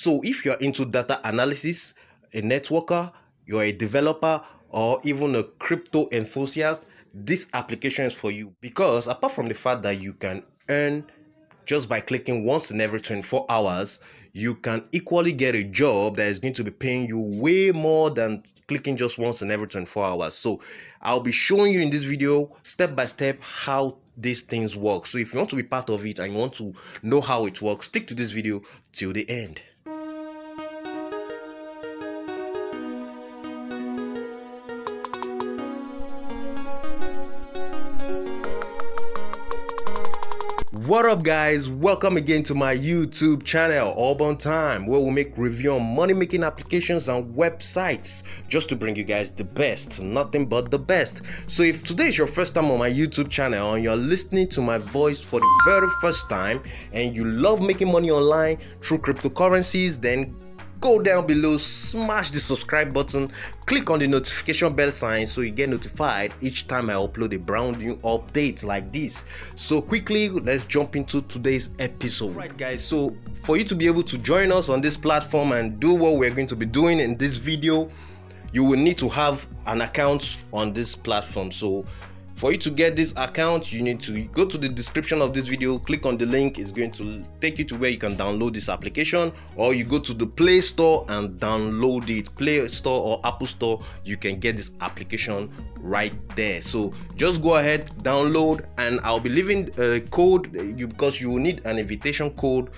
So if you're into data analysis, a networker, you're a developer, or even a crypto enthusiast, this application is for you, because apart from the fact that you can earn just by clicking once in every 24 hours, you can equally get a job that is going to be paying you way more than clicking just once in every 24 hours. So I'll be showing you in this video step by step how these things work. So if you want to be part of it and you want to know how it works, stick to this video till the end. What up guys, welcome again to my YouTube channel, Auburn Time, where we make review on money making applications and websites just to bring you guys the best, nothing but the best. So if today is your first time on my YouTube channel and you're listening to my voice for the very first time and you love making money online through cryptocurrencies, then go down below, smash the subscribe button, click on the notification bell sign so you get notified each time I upload a brand new update like this. So quickly, let's jump into today's episode. Right guys, so for you to be able to join us on this platform and do what we're going to be doing in this video, you will need to have an account on this platform. So for you to get this account, you need to go to the description of this video, click on the link. It's going to take you to where you can download this application, or you go to the Play Store and download it. Play Store or Apple Store, you can get this application right there. So just go ahead, download, and I'll be leaving a code because you will need an invitation code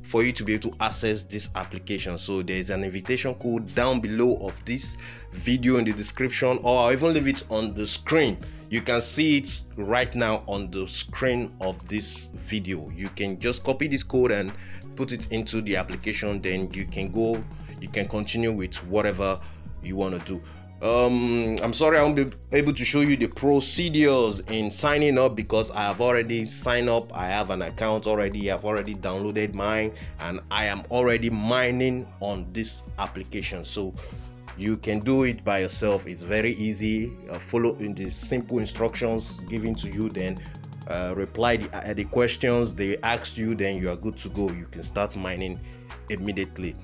for you to be able to access this application. So there's an invitation code down below of this video in the description, or I'll even leave it on the screen. You can see it right now on the screen of this video. You can just copy this code and put it into the application, then you can continue with whatever you want to do. I'm sorry I won't be able to show you the procedures in signing up because I have already signed up. I have an account already. I've already downloaded mine and I am already mining on this application. So you can do it by yourself. It's very easy. Follow in the simple instructions given to you, then reply the questions they asked you, then you are good to go. You can start mining immediately.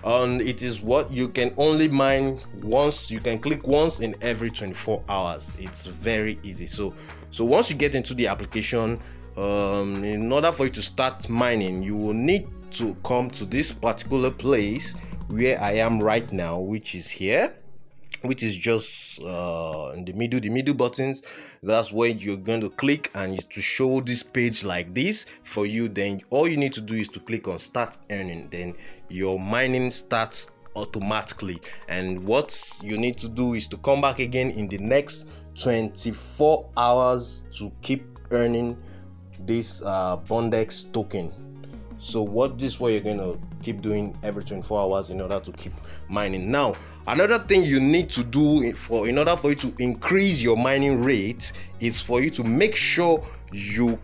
And it is what you can only mine once. You can click once in every 24 hours. It's very easy. So once you get into the application, in order for you to start mining, you will need to come to this particular place where I am right now, which is here, which is just in the middle buttons. That's where you're going to click, and to show this page like this for you, then all you need to do is to click on start earning. Then your mining starts automatically, and what you need to do is to come back again in the next 24 hours to keep earning this Bondex token. So what you're gonna keep doing every 24 hours in order to keep mining. Now, another thing you need to do in order for you to increase your mining rate is for you to make sure you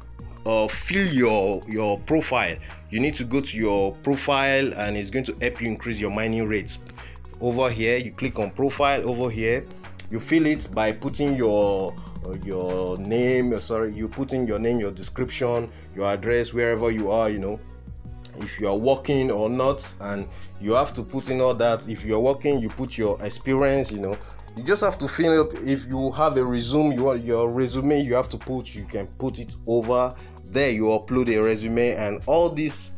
fill your profile. You need to go to your profile, and it's going to help you increase your mining rates. Over here, you click on profile. Over here, you fill it by putting your name. You put in your name, your description, your address, wherever you are. If you are working or not, and you have to put in all that. If you are working, you put your experience. You just have to fill up. If you have a resume, your resume, you have to you can put it over there. You upload a resume, and all this,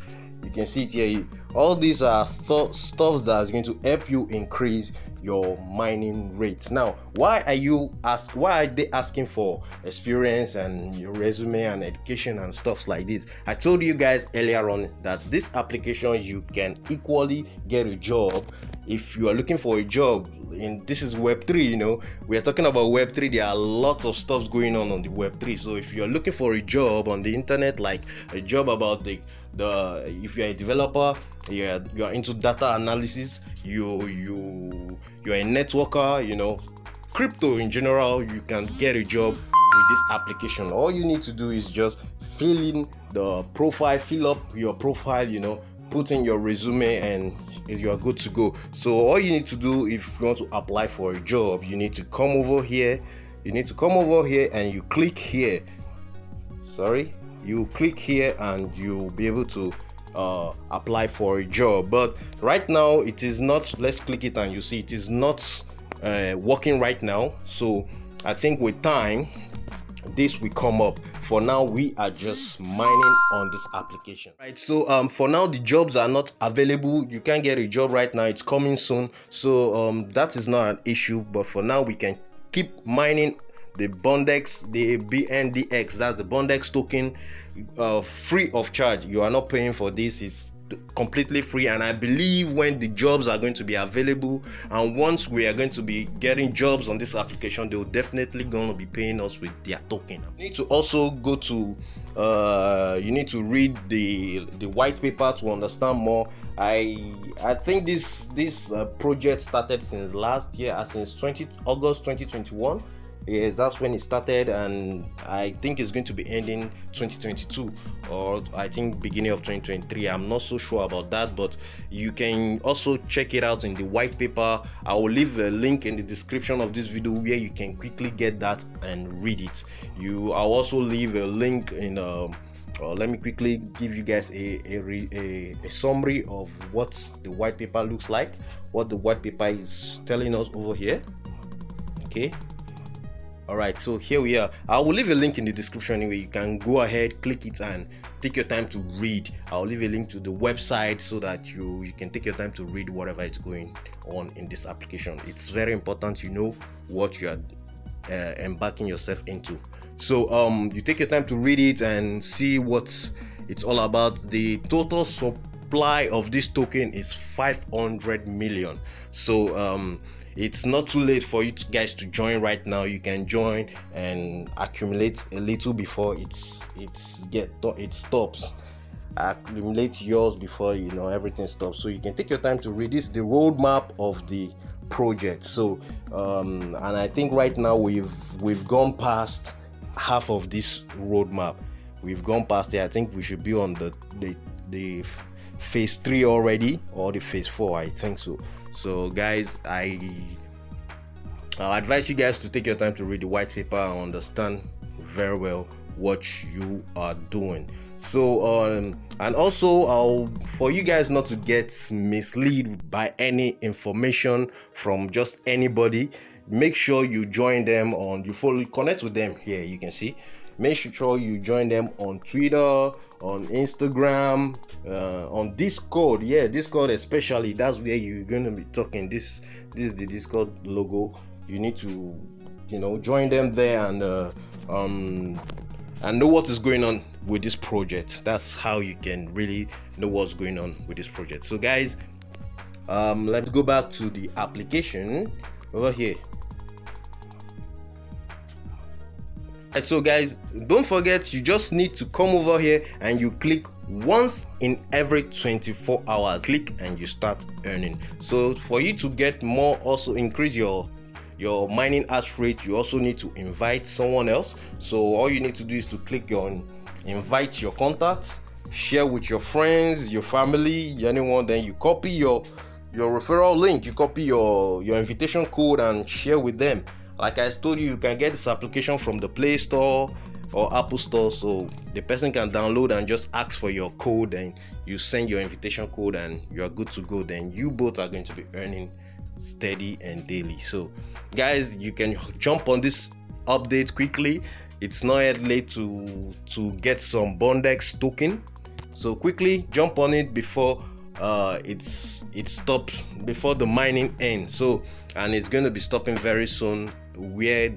you can see it here. All these are stuff that is going to help you increase your mining rates. Now, why are they asking for experience and your resume and education and stuff like this? I told you guys earlier on that this application, you can equally get a job. If you are looking for a job, this is Web3, we are talking about Web3. There are lots of stuff going on the Web3. So if you are looking for a job on the internet, like a job about if you're a developer, you're into data analysis, you're a networker, crypto in general, you can get a job with this application. All you need to do is just fill in the profile, fill up your profile, put in your resume, and you are good to go. So all you need to do if you want to apply for a job, you need to come over here. And you click here. You click here, and you'll be able to apply for a job. But right now it is not. Let's click it and you see it is not working right now. So I think with time this will come up. For now we are just mining on this application, right? So for now the jobs are not available. You can't get a job right now. It's coming soon, so that is not an issue. But for now we can keep mining the Bondex, the BNDX, that's the Bondex token, free of charge. You are not paying for this. It's completely free, and I believe when the jobs are going to be available and once we are going to be getting jobs on this application, they'll definitely gonna be paying us with their token. You need to also go to you need to read the white paper to understand more. I think this project started since last year, since August 2021. Yes, that's when it started, and I think it's going to be ending 2022, or I think beginning of 2023. I'm not so sure about that, but you can also check it out in the white paper. I will leave a link in the description of this video where you can quickly get that and read it. I'll also leave a link in let me quickly give you guys a summary of what the white paper looks like, what the white paper is telling us over here. Okay. Alright, so here we are. I will leave a link in the description anyway. You can go ahead, click it, and take your time to read. I'll leave a link to the website so that you can take your time to read whatever is going on in this application. It's very important you know what you are embarking yourself into. So you take your time to read it and see what it's all about. The total supply of this token is 500 million. So it's not too late for you guys to join right now. You can join and accumulate a little before it stops. Accumulate yours before everything stops. So you can take your time to read this, the roadmap of the project. So and I think right now we've gone past half of this roadmap. We've gone past it. I think we should be on the phase 3 already, or the phase 4, I think so. So guys, I'll advise you guys to take your time to read the white paper and understand very well what you are doing. So and also for you guys not to get misled by any information from just anybody, make sure you join them connect with them here. You can see, make sure you join them on Twitter, on Instagram, on Discord. Yeah, Discord especially. That's where you're going to be talking. This is the Discord logo. You need to join them there and know what is going on with this project. That's how you can really know what's going on with this project. So guys, let's go back to the application over here. And so guys, don't forget, you just need to come over here and you click once in every 24 hours. Click and you start earning. So for you to get more, also increase your mining hash rate, you also need to invite someone else. So all you need to do is to click on invite your contacts, share with your friends, your family, anyone. Then you copy your referral link, you copy your invitation code and share with them. Like I told you, you can get this application from the Play Store or Apple Store, so the person can download and just ask for your code, and you send your invitation code and you are good to go. Then you both are going to be earning steady and daily. So guys, you can jump on this update quickly. It's not yet late to get some Bondex token, so quickly jump on it before it stops, before the mining ends. So, and it's going to be stopping very soon, where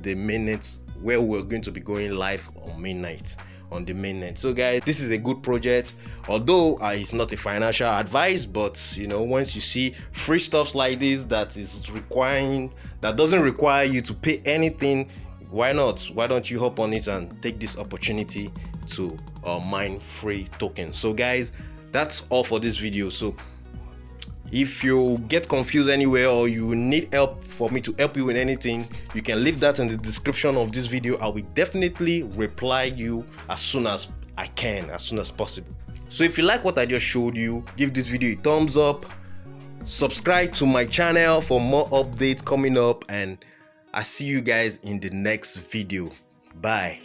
we're going to be going live on midnight, on the mainnet. So guys, this is a good project, although it's not a financial advice, but once you see free stuffs like this that doesn't require you to pay anything, why don't you hop on it and take this opportunity to mine free tokens. So guys, that's all for this video. So if you get confused anywhere, or you need help for me to help you with anything, you can leave that in the description of this video. I will definitely reply you as soon as I can, as soon as possible. So if you like what I just showed you, give this video a thumbs up, subscribe to my channel for more updates coming up, and I see you guys in the next video. Bye.